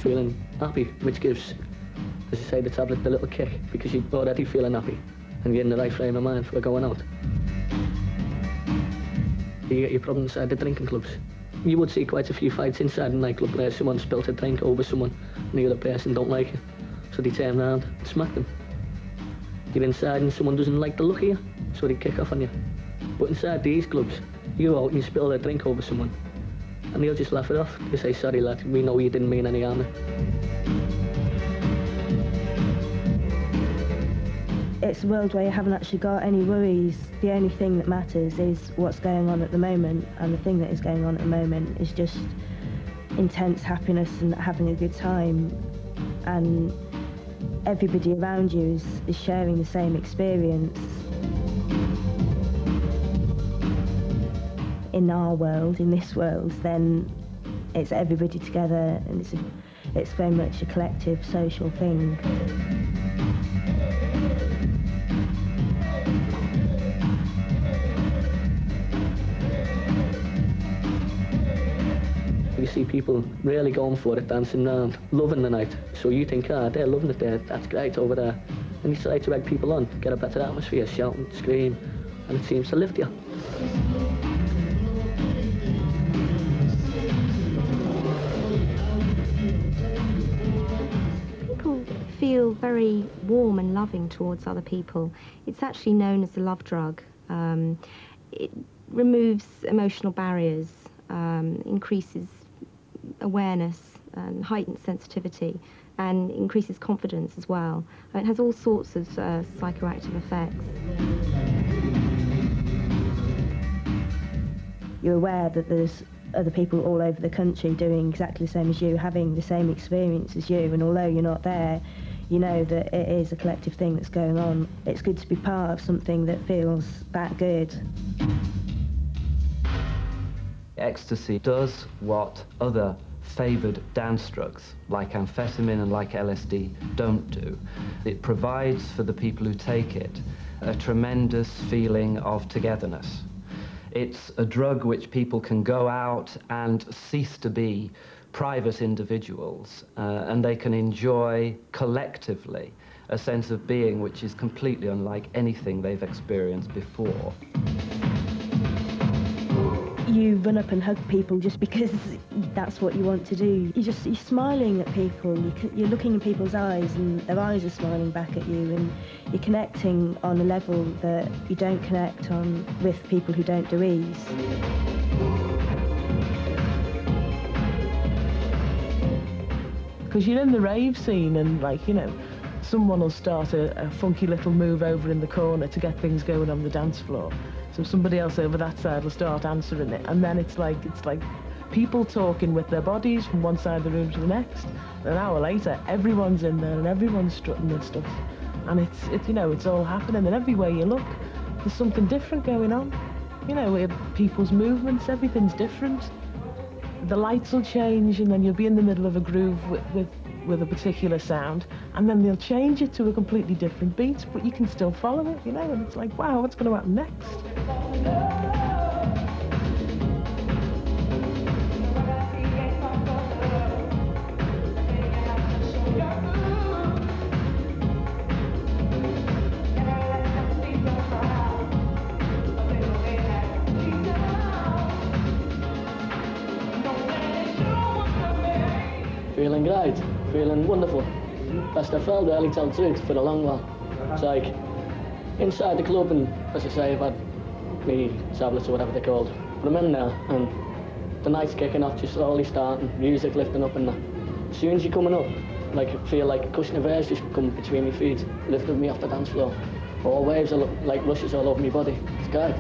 feeling happy, which gives, as you say, the tablet the little kick, because you're already feeling happy and you're in the right frame of mind for going out. You get your problem inside the drinking clubs. You would see quite a few fights inside a nightclub where someone spilt a drink over someone and the other person don't like it, so they turn around and smack them. You're inside and someone doesn't like the look of you, so they kick off on you. But inside these clubs, you go out and you spill a drink over someone and they'll just laugh it off. They say, sorry lad, we know you didn't mean any harm. It's a world where you haven't actually got any worries. The only thing that matters is what's going on at the moment, and the thing that is going on at the moment is just intense happiness and having a good time. And everybody around you is sharing the same experience. In our world, in this world, then it's everybody together, and it's very much a collective social thing. You see people really going for it, dancing around, loving the night. So you think, they're loving it there, that's great over there. And you try to egg people on, get a better atmosphere, shouting, scream, and it seems to lift you. People feel very warm and loving towards other people. It's actually known as the love drug. It removes emotional barriers, increases awareness and heightened sensitivity, and increases confidence as well. It has all sorts of psychoactive effects. You're aware that there's other people all over the country doing exactly the same as you, having the same experience as you, and although you're not there, you know that it is a collective thing that's going on. It's good to be part of something that feels that good. Ecstasy does what other favoured dance drugs, like amphetamine and like LSD, don't do. It provides for the people who take it a tremendous feeling of togetherness. It's a drug which people can go out and cease to be private individuals, and they can enjoy collectively a sense of being which is completely unlike anything they've experienced before. You run up and hug people just because that's what you want to do. You're smiling at people, you're looking in people's eyes and their eyes are smiling back at you, and you're connecting on a level that you don't connect on with people who don't do ease. Because you're in the rave scene and, like, you know, someone will start a funky little move over in the corner to get things going on the dance floor. So somebody else over that side will start answering it, and then it's like people talking with their bodies from one side of the room to the next. And an hour later, everyone's in there and everyone's strutting and stuff, and it's you know, it's all happening. And everywhere you look, there's something different going on. You know, with people's movements, everything's different. The lights will change, and then you'll be in the middle of a groove with a particular sound, and then they'll change it to a completely different beat, but you can still follow it, you know, and it's like, wow, what's going to happen next? Feeling great, feeling wonderful. Best I felt, really, tell the truth, for a long while. It's like, inside the club, and as I say, I've had me tablets or whatever they're called. But I'm in there, and the night's kicking off, just slowly starting, music lifting up, and that. As soon as you're coming up, like, I feel like a cushion of air's just come between my feet, lifted me off the dance floor. All waves are like rushes all over my body. It's great.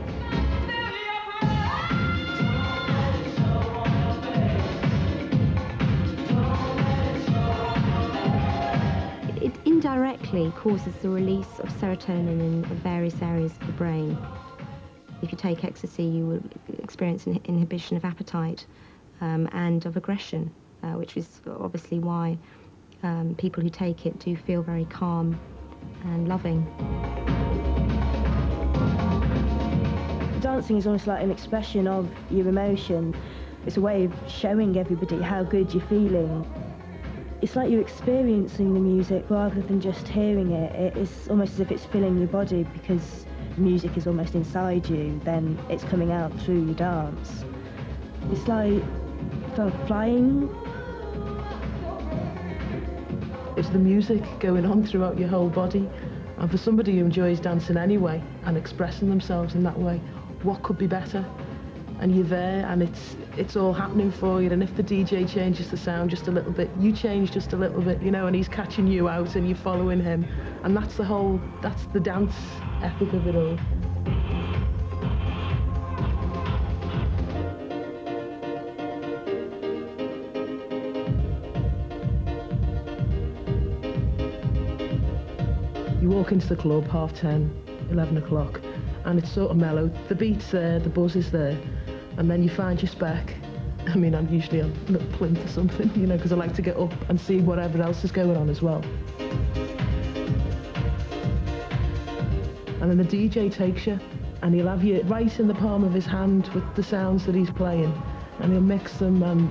It indirectly causes the release of serotonin in various areas of the brain. If you take ecstasy, you will experience an inhibition of appetite and of aggression, which is obviously why people who take it do feel very calm and loving. Dancing is almost like an expression of your emotion. It's a way of showing everybody how good you're feeling. it's like you're experiencing the music rather than just hearing it. It's almost as if it's filling your body, because music is almost inside you, then it's coming out through your dance. It's like flying. It's the music going on throughout your whole body. And for somebody who enjoys dancing anyway and expressing themselves in that way, what could be better? And you're there, and it's all happening for you. And if the DJ changes the sound just a little bit, you change just a little bit, you know, and he's catching you out and you're following him. And that's the dance ethic of it all. You walk into the club 10:30, 11 o'clock, and it's sort of mellow. The beat's there, the buzz is there, and then you find your spec. I mean, I'm usually on a little plinth or something, you know, because I like to get up and see whatever else is going on as well. And then the DJ takes you, and he'll have you right in the palm of his hand with the sounds that he's playing, and he'll mix them. And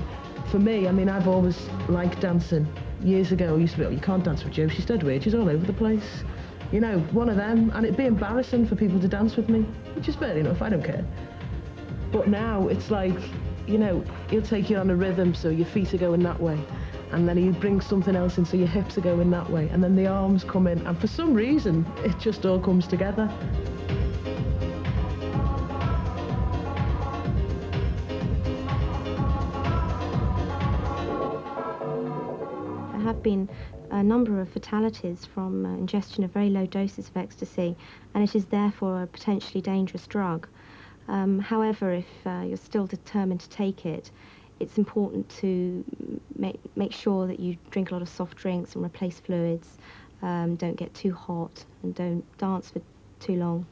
for me, I mean, I've always liked dancing. Years ago, I used to be, oh, you can't dance with Jo, she's dead weird, she's all over the place. You know, one of them, and it'd be embarrassing for people to dance with me, which is fair enough, I don't care. But now it's like, you know, he'll take you on a rhythm, so your feet are going that way, and then he brings something else in, so your hips are going that way, and then the arms come in, and for some reason, it just all comes together. There have been a number of fatalities from ingestion of very low doses of ecstasy, and it is therefore a potentially dangerous drug. However, if you're still determined to take it, it's important to make sure that you drink a lot of soft drinks and replace fluids, don't get too hot, and don't dance for too long.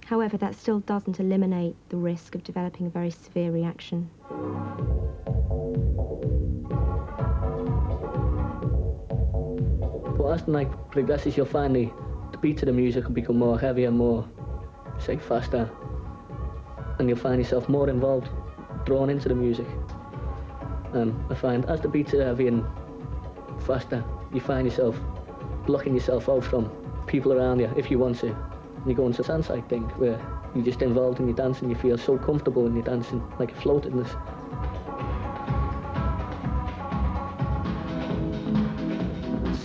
However, that still doesn't eliminate the risk of developing a very severe reaction. But as the night progresses, you'll find the beat of the music will become more heavier, more, say, faster, and you'll find yourself more involved, drawn into the music. And I find as the beats are heavier and faster, you find yourself blocking yourself out from people around you if you want to. And you go into a sand-side thing where you're just involved in your dancing, you feel so comfortable in your dancing, like a floatedness.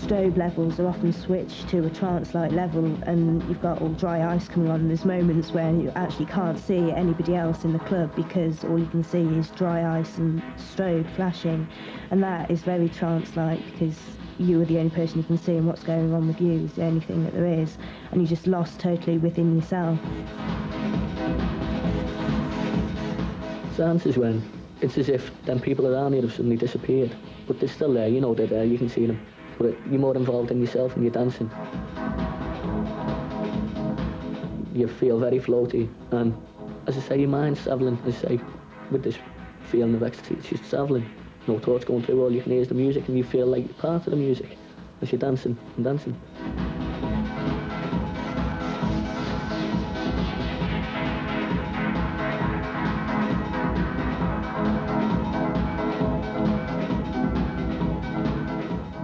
Strobe levels are often switched to a trance-like level, and you've got all dry ice coming on, and there's moments where you actually can't see anybody else in the club because all you can see is dry ice and strobe flashing, and that is very trance-like because you are the only person you can see, and what's going on with you is the only thing that there is, and you're just lost totally within yourself. Dance is when it's as if them people around you have suddenly disappeared, but they're still there, you know they're there, you can see them. But you're more involved in yourself and you're dancing. You feel very floaty, and as I say, your mind's travelling. As I say, with this feeling of ecstasy, it's just travelling. No thoughts going through, all you can hear is the music, and you feel like you're part of the music as you're dancing and dancing.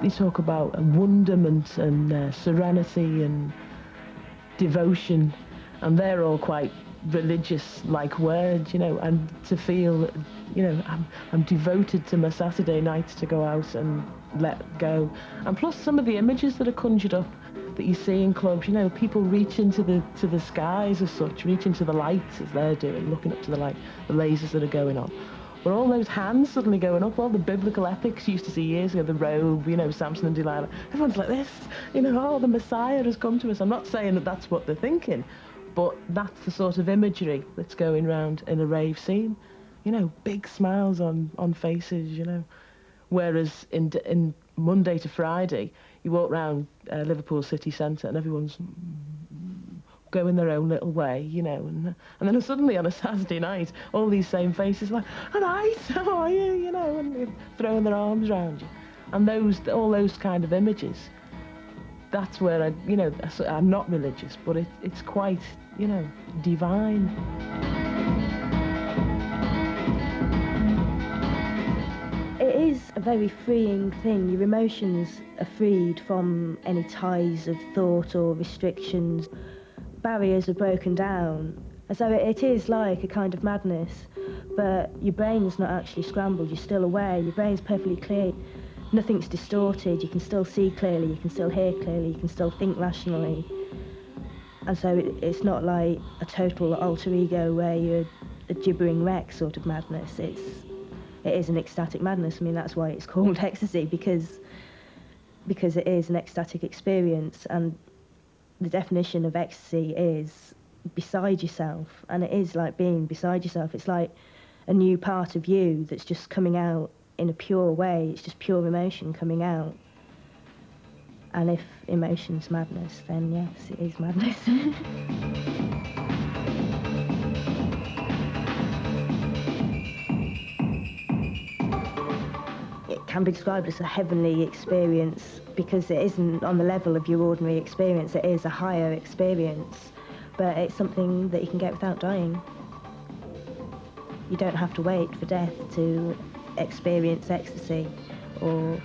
They talk about wonderment and serenity and devotion, and they're all quite religious-like words, you know, and to feel, you know, I'm devoted to my Saturday nights to go out and let go. And plus some of the images that are conjured up that you see in clubs, you know, people reach into the skies as such, reach into the lights as they're doing, looking up to the light, the lasers that are going on. But all those hands suddenly going up, all the biblical epics you used to see years ago, the robe, you know, Samson and Delilah, everyone's like this, you know, oh, the Messiah has come to us. I'm not saying that that's what they're thinking, but that's the sort of imagery that's going round in a rave scene. You know, big smiles on faces, you know. Whereas in Monday to Friday, you walk round Liverpool city centre and everyone's going their own little way, you know, and then suddenly on a Saturday night, all these same faces like, "All right, how are you?" You know, and they're throwing their arms around you, and all those kind of images. That's where I'm not religious, but it's quite, you know, divine. It is a very freeing thing. Your emotions are freed from any ties of thought or restrictions. Barriers are broken down. And so it is like a kind of madness, but your brain's not actually scrambled, you're still aware, your brain's perfectly clear. Nothing's distorted, you can still see clearly, you can still hear clearly, you can still think rationally. And so it's not like a total alter ego where you're a gibbering wreck sort of madness. It is an ecstatic madness. I mean, that's why it's called ecstasy, because it is an ecstatic experience, and the definition of ecstasy is beside yourself, and it is like being beside yourself. It's like a new part of you that's just coming out in a pure way. It's just pure emotion coming out. And if emotion's madness, then yes, it is madness. It can be described as a heavenly experience because it isn't on the level of your ordinary experience. It is a higher experience, but it's something that you can get without dying. You don't have to wait for death to experience ecstasy or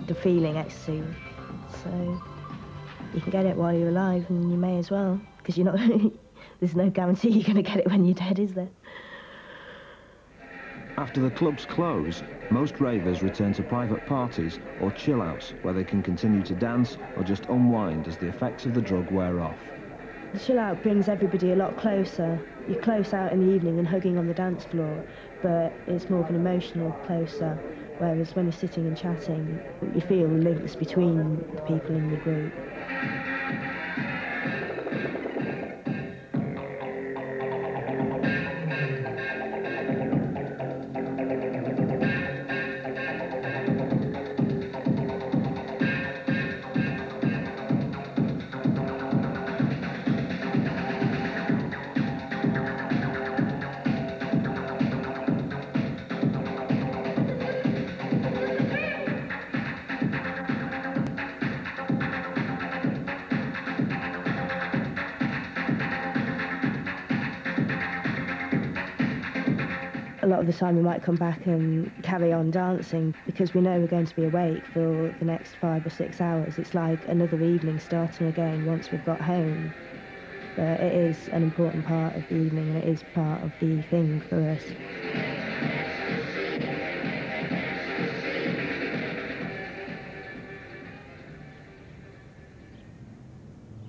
the feeling ecstasy. So you can get it while you're alive, and you may as well, because you're not. There's no guarantee you're going to get it when you're dead, is there? After the clubs close, most ravers return to private parties or chill-outs where they can continue to dance or just unwind as the effects of the drug wear off. The chill-out brings everybody a lot closer. You're close out in the evening and hugging on the dance floor, but it's more of an emotional closer, whereas when you're sitting and chatting, you feel the links between the people in the group. A lot of the time we might come back and carry on dancing because we know we're going to be awake for the next 5 or 6 hours. It's like another evening starting again once we've got home. But it is an important part of the evening, and it is part of the thing for us.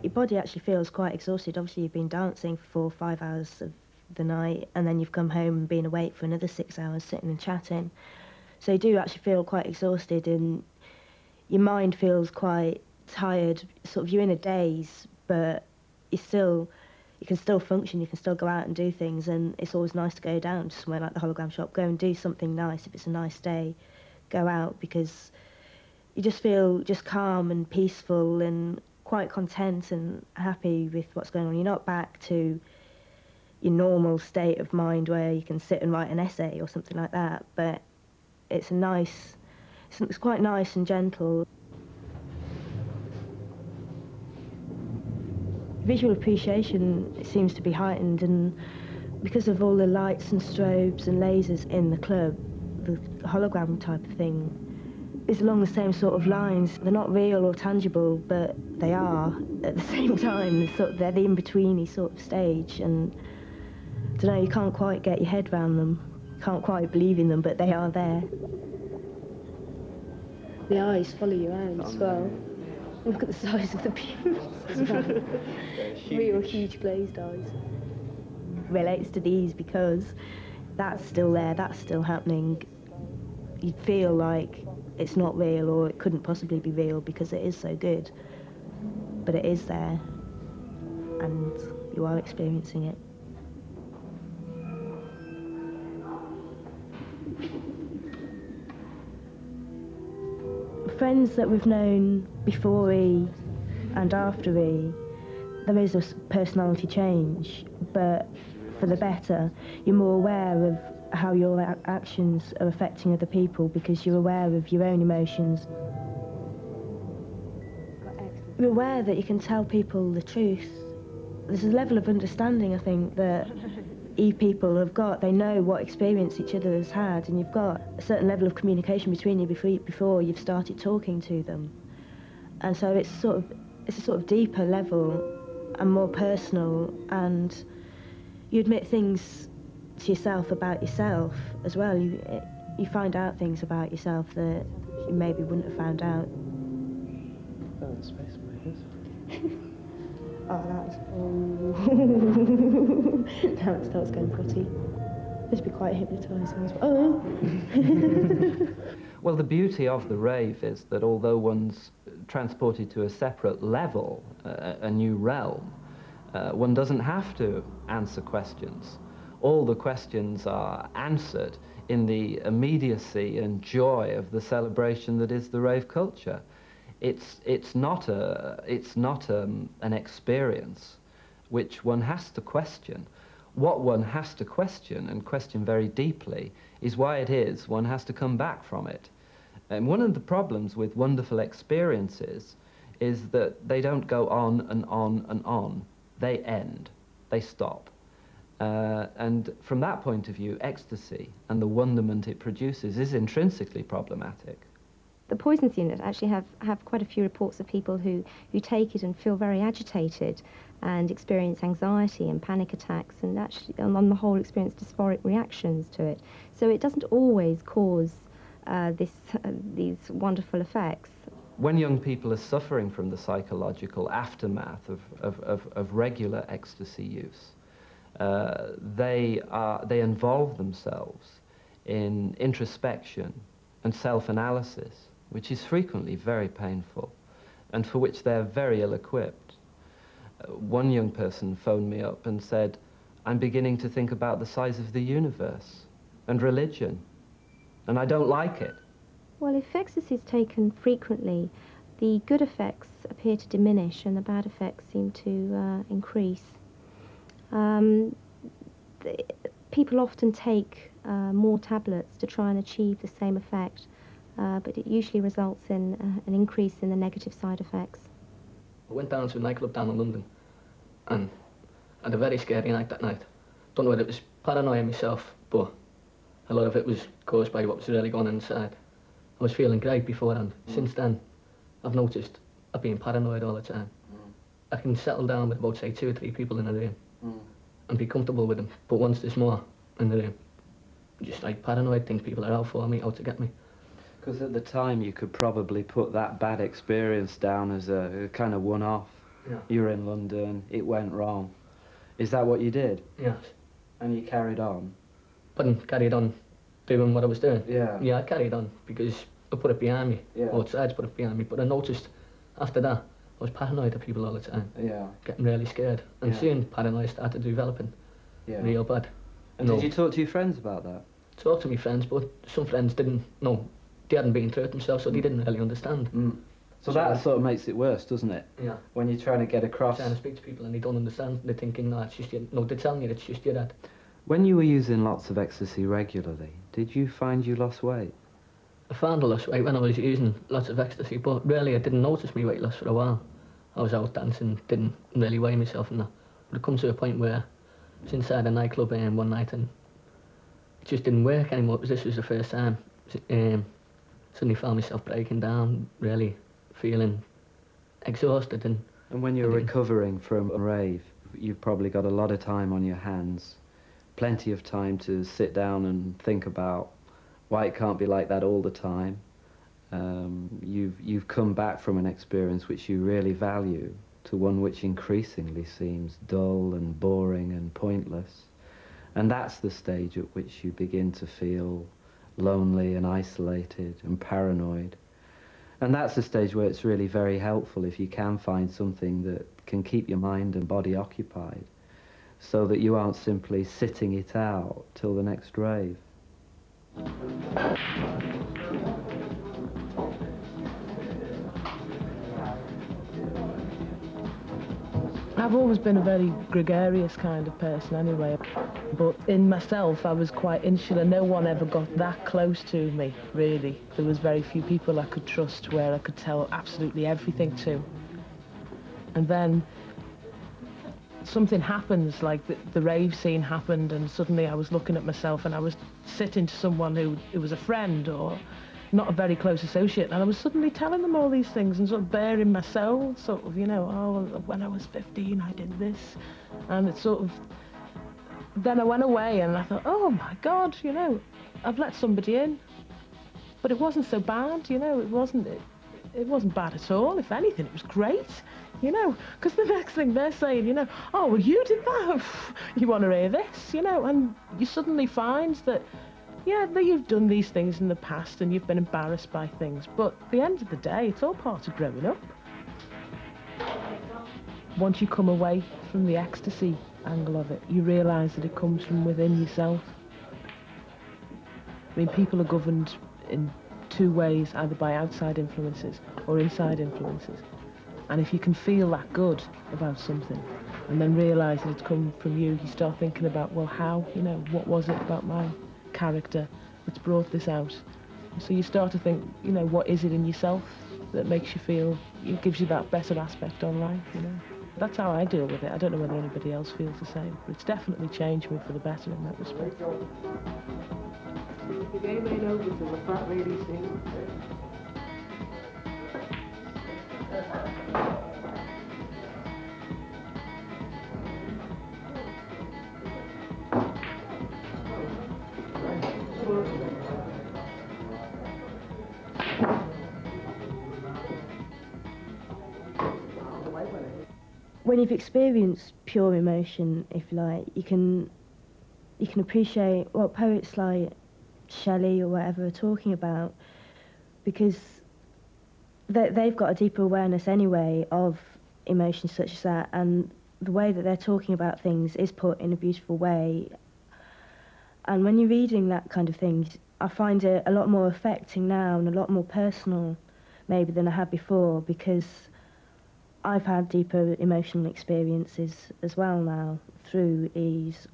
Your body actually feels quite exhausted. Obviously you've been dancing for 4 or 5 hours of the night, and then you've come home and been awake for another 6 hours sitting and chatting. So you do actually feel quite exhausted, and your mind feels quite tired. Sort of you're in a daze, but you can still function, you can still go out and do things, and it's always nice to go down to somewhere like the Hologram Shop, go and do something nice. If it's a nice day, go out, because you just feel just calm and peaceful and quite content and happy with what's going on. You're not back to your normal state of mind where you can sit and write an essay or something like that, but it's quite nice and gentle. Visual appreciation seems to be heightened, and because of all the lights and strobes and lasers in the club, the hologram type of thing is along the same sort of lines. They're not real or tangible, but they are at the same time. They're the in-betweeny sort of stage, and I don't know, you can't quite get your head around them, can't quite believe in them, but they are there. The eyes follow you around as well. Look at the size of the pupils. Real huge glazed eyes. Relates to these because that's still there, that's still happening. You feel like it's not real, or it couldn't possibly be real because it is so good. But it is there, and you are experiencing it. Friends that we've known before E and after E, there is a personality change, but for the better. You're more aware of how your actions are affecting other people because you're aware of your own emotions. You're aware that you can tell people the truth. There's a level of understanding, I think, that people have got. They know what experience each other has had, and you've got a certain level of communication between you before you've started talking to them. And so it's a sort of deeper level and more personal, and you admit things to yourself about yourself as well. You find out things about yourself that you maybe wouldn't have found out. Oh, the space makers. Oh, that's... Now it starts going potty. Must be quite hypnotising as well. Oh! Well, the beauty of the rave is that although one's transported to a separate level, a new realm, one doesn't have to answer questions. All the questions are answered in the immediacy and joy of the celebration that is the rave culture. It's not an experience which one has to question. What one has to question, and question very deeply, is why it is one has to come back from it. And one of the problems with wonderful experiences is that they don't go on and on and on. They end. They stop. And from that point of view, ecstasy and the wonderment it produces is intrinsically problematic. The Poisons Unit actually have quite a few reports of people who take it and feel very agitated and experience anxiety and panic attacks, and actually on the whole experience dysphoric reactions to it. So it doesn't always cause these wonderful effects. When young people are suffering from the psychological aftermath of regular ecstasy use, they involve themselves in introspection and self-analysis, which is frequently very painful, and for which they're very ill-equipped. One young person phoned me up and said, "I'm beginning to think about the size of the universe and religion, and I don't like it." Well, if ecstasy is taken frequently, the good effects appear to diminish and the bad effects seem to increase. People often take more tablets to try and achieve the same effect, but it usually results in an increase in the negative side effects. I went down to a nightclub down in London and had a very scary night that night. Don't know whether it was paranoia myself, but a lot of it was caused by what was really going on inside. I was feeling great beforehand. Since then, I've noticed I've been paranoid all the time. I can settle down with about, say, 2 or 3 people in a room and be comfortable with them, but once there's more in the room, I'm just like paranoid, think people are out for me, out to get me. Because at the time you could probably put that bad experience down as a kind of one-off. Yeah. You were in London, it went wrong. Is that what you did? Yes. And you carried on? But carried on doing what I was doing. Yeah. Yeah, I carried on because I put it behind me. Yeah. Both sides put it behind me. But I noticed after that, I was paranoid of people all the time. Yeah. Getting really scared. And Yeah. soon paranoia started developing real bad. And did you talk to your friends about that? Talk to my friends, but some friends didn't know. They hadn't been through it themselves, so they didn't really understand. So that sort of makes it worse, doesn't it? Yeah. When you're trying to get across. Trying to speak to people and they don't understand. They're thinking, no, it's just your... No, they're telling you it's just your head. When you were using lots of ecstasy regularly, did you find you lost weight? I found I lost weight when I was using lots of ecstasy, but really I didn't notice my weight loss for a while. I was out dancing, didn't really weigh myself and that. But it come to a point where I was inside a nightclub one night and it just didn't work anymore, because this was the first time. Suddenly found myself breaking down, really feeling exhausted. And when you're recovering from a rave, you've probably got a lot of time on your hands, plenty of time to sit down and think about why it can't be like that all the time. You've come back from an experience which you really value to one which increasingly seems dull and boring and pointless. And that's the stage at which you begin to feel lonely and isolated and paranoid. And that's the stage where it's really very helpful if you can find something that can keep your mind and body occupied, so that you aren't simply sitting it out till the next rave. I've always been a very gregarious kind of person anyway, but in myself I was quite insular. No one ever got that close to me, really. There was very few people I could trust where I could tell absolutely everything to. And then something happens, like the rave scene happened, and suddenly I was looking at myself and I was sitting to someone who was a friend or not a very close associate, and I was suddenly telling them all these things and sort of bearing my soul, sort of, you know, oh, when I was 15 I did this, and it's sort of, then I went away and I thought, oh my God, you know, I've let somebody in. But it wasn't so bad, you know, it wasn't bad at all. If anything, it was great, you know, because the next thing they're saying, you know, oh, well, you did that, you want to hear this, you know, and you suddenly find that, yeah, that you've done these things in the past and you've been embarrassed by things, but at the end of the day, it's all part of growing up. Once you come away from the ecstasy angle of it, you realise that it comes from within yourself. I mean, people are governed in two ways, either by outside influences or inside influences. And if you can feel that good about something and then realise that it's come from you, you start thinking about, well, how, you know, what was it about my character that's brought this out? So you start to think, you know, what is it in yourself that makes you feel, it gives you that better aspect on life, you know? That's how I deal with it. I don't know whether anybody else feels the same, but it's definitely changed me for the better in that respect. The game ain't over till the fat lady sings. When you've experienced pure emotion, if you like, you can appreciate what poets like Shelley or whatever are talking about, because they've got a deeper awareness anyway of emotions such as that, and the way that they're talking about things is put in a beautiful way. And when you're reading that kind of thing, I find it a lot more affecting now and a lot more personal maybe than I had before, because I've had deeper emotional experiences as well now through ease.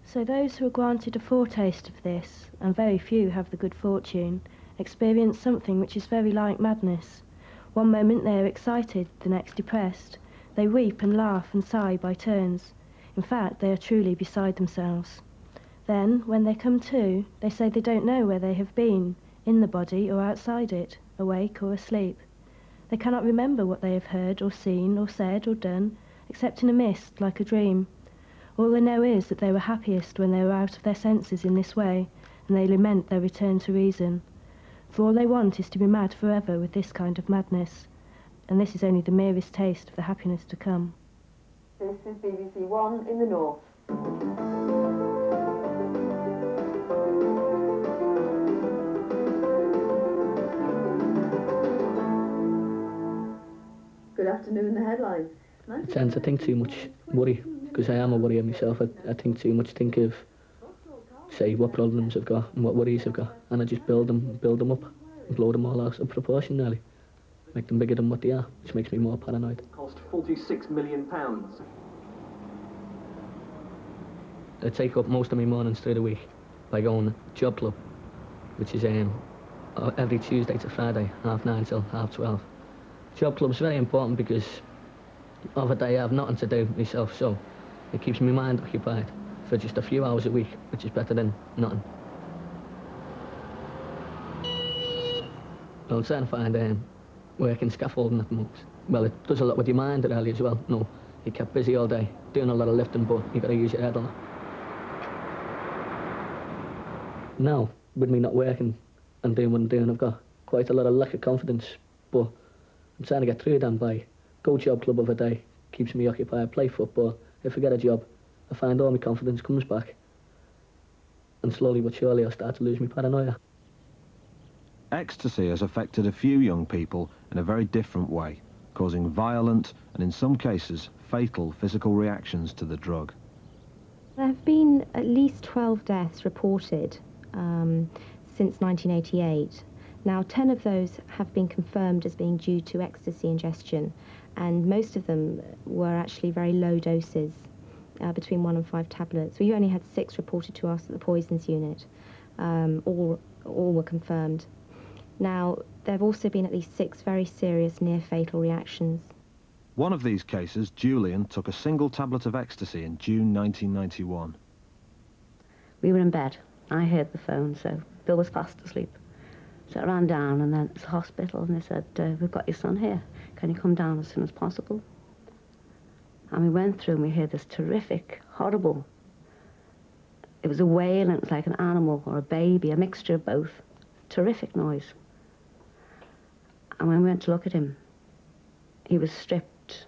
So those who are granted a foretaste of this, and very few have the good fortune, experience something which is very like madness. One moment they are excited, the next depressed. They weep and laugh and sigh by turns. In fact, they are truly beside themselves. Then, when they come to, they say they don't know where they have been, in the body or outside it, awake or asleep. They cannot remember what they have heard or seen or said or done, except in a mist, like a dream. All they know is that they were happiest when they were out of their senses in this way, and they lament their return to reason. For all they want is to be mad forever with this kind of madness, and this is only the merest taste of the happiness to come. This is BBC One in the North. Good afternoon, the headlines. I tend to think too much, worry, because I am a worrier myself. I think too much, think of, say, what problems I've got and what worries I've got, and I just build them up and blow them all out of proportion nearly. Make them bigger than what they are, which makes me more paranoid. Cost £46 million. I take up most of my mornings through the week by going to job club, which is every Tuesday to Friday, 9:30 till 12:30. Job club's very important because of a day I have nothing to do myself, so it keeps my mind occupied for just a few hours a week, which is better than nothing. Well, I'm trying to find work in scaffolding at the moment. Well, it does a lot with your mind really as well. No, you kept busy all day, doing a lot of lifting, but you got to use your head a lot. Now, with me not working and doing what I'm doing, I've got quite a lot of lack of confidence, but I'm trying to get through them by go job club of a day, keeps me occupied, play football. If I get a job, I find all my confidence comes back, and slowly but surely I start to lose my paranoia. Ecstasy has affected a few young people in a very different way, causing violent and in some cases fatal physical reactions to the drug. There have been at least 12 deaths reported since 1988. Now, 10 of those have been confirmed as being due to ecstasy ingestion, and most of them were actually very low doses, between 1 and 5 tablets. We only had 6 reported to us at the poisons unit. All were confirmed. Now, there have also been at least 6 very serious near-fatal reactions. One of these cases, Julian, took a single tablet of ecstasy in June 1991. We were in bed. I heard the phone, so Bill was fast asleep. So I ran down, and then it's the hospital, and they said, we've got your son here. Can you come down as soon as possible? And we went through, and we heard this terrific, horrible... It was a wail, and it was like an animal or a baby, a mixture of both. Terrific noise. And when we went to look at him, he was stripped,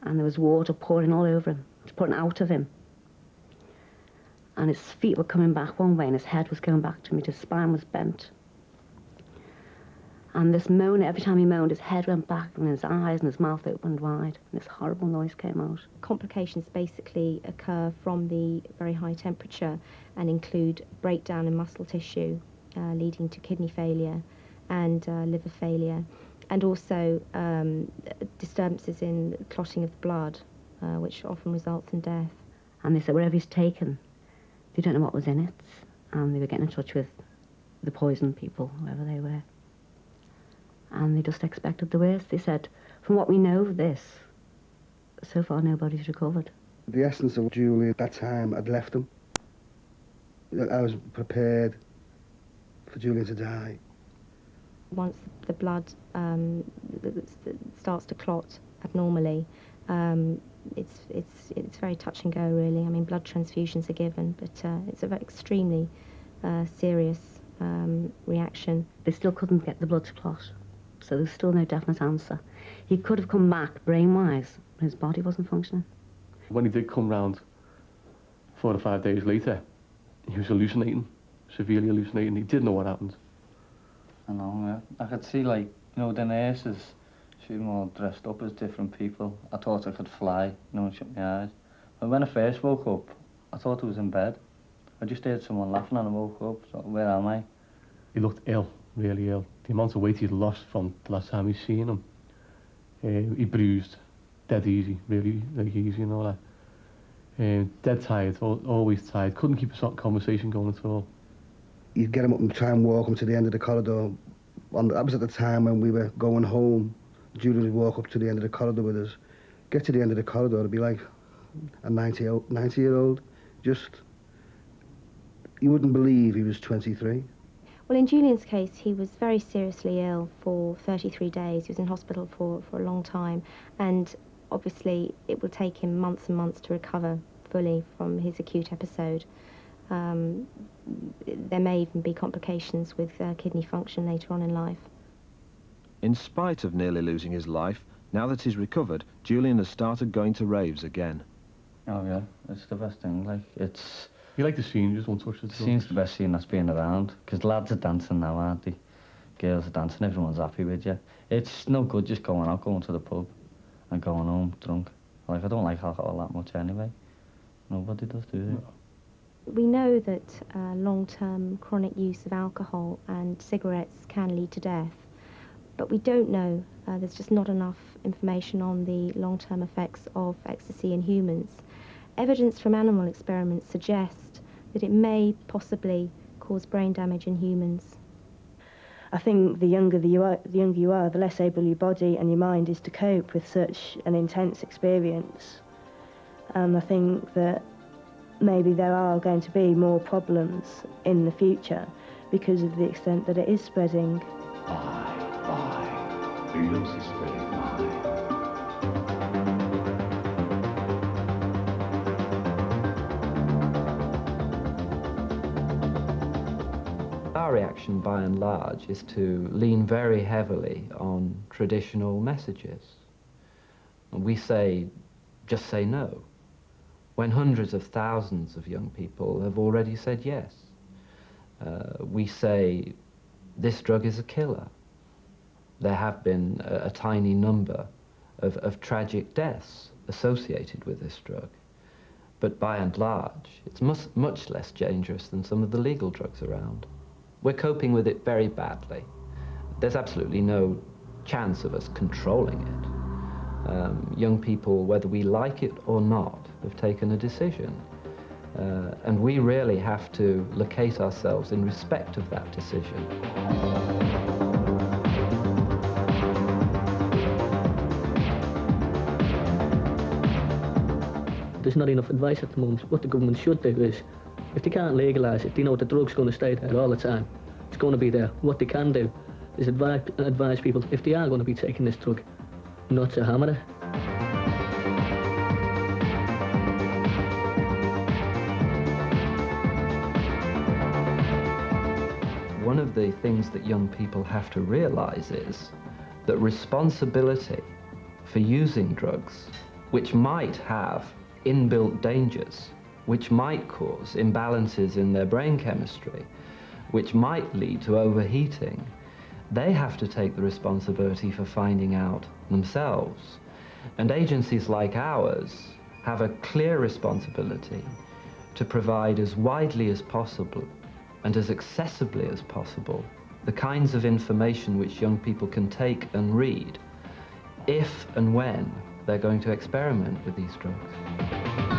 and there was water pouring all over him. It was pouring out of him. And his feet were coming back one way, and his head was going back to me. His spine was bent. And this moan, every time he moaned, his head went back, and his eyes and his mouth opened wide, and this horrible noise came out. Complications basically occur from the very high temperature and include breakdown in muscle tissue, leading to kidney failure and liver failure, and also disturbances in clotting of the blood, which often results in death. And they said, wherever he's taken, they don't know what was in it, and they were getting in touch with the poison people, whoever they were. And they just expected the worst. They said, from what we know of this, so far nobody's recovered. The essence of Julie at that time had left him. I was prepared for Julie to die. Once the blood starts to clot abnormally, it's very touch and go, really. I mean, blood transfusions are given, but it's an extremely serious reaction. They still couldn't get the blood to clot, so there's still no definite answer. He could have come back brain-wise, but his body wasn't functioning. When he did come round 4 to 5 days later, he was hallucinating, severely hallucinating. He didn't know what happened. I know, yeah. I could see, like, you know, the nurses, she was all dressed up as different people. I thought I could fly, no one shut my eyes. But when I first woke up, I thought I was in bed. I just heard someone laughing and I woke up, so where am I? He looked ill, really ill. The amount of weight he'd lost from the last time he'd seen him. He bruised, dead easy, really, like easy and all that. Dead tired, always tired. Couldn't keep a conversation going at all. You'd get him up and try and walk him to the end of the corridor. That was at the time when we were going home. Julie would walk up to the end of the corridor with us. Get to the end of the corridor, it'd be like a 90-year-old. Just, you wouldn't believe he was 23. Well, in Julian's case, he was very seriously ill for 33 days. He was in hospital for a long time, and obviously it will take him months and months to recover fully from his acute episode. There may even be complications with kidney function later on in life. In spite of nearly losing his life, now that he's recovered, Julian has started going to raves again. Oh yeah, it's the best thing, like, it's... You like the scene, you just won't touch it. Scene's the best scene that's been around, because lads are dancing now, aren't they? Girls are dancing, everyone's happy with you. It's no good just going out, going to the pub and going home drunk. Like, I don't like alcohol that much anyway. Nobody does, do they? No. We know that long-term chronic use of alcohol and cigarettes can lead to death, but we don't know. There's just not enough information on the long-term effects of ecstasy in humans. Evidence from animal experiments suggests that it may possibly cause brain damage in humans. I think the younger you are, the less able your body and your mind is to cope with such an intense experience. And I think that maybe there are going to be more problems in the future because of the extent that it is spreading. Our reaction, by and large, is to lean very heavily on traditional messages. We say, just say no, when hundreds of thousands of young people have already said yes. We say, this drug is a killer. There have been a tiny number of tragic deaths associated with this drug. But by and large, it's much less dangerous than some of the legal drugs around. We're coping with it very badly. There's absolutely no chance of us controlling it. Young people, whether we like it or not, have taken a decision. And we really have to locate ourselves in respect of that decision. there's not enough advice at the moment. What the government should do is, if they can't legalise it, they know the drug's going to stay there all the time. It's going to be there. What they can do is advise people, if they are going to be taking this drug, not to hammer it. One of the things that young people have to realise is that responsibility for using drugs, which might have inbuilt dangers, which might cause imbalances in their brain chemistry, which might lead to overheating, they have to take the responsibility for finding out themselves. And agencies like ours have a clear responsibility to provide as widely as possible and as accessibly as possible the kinds of information which young people can take and read if and when they're going to experiment with these drugs.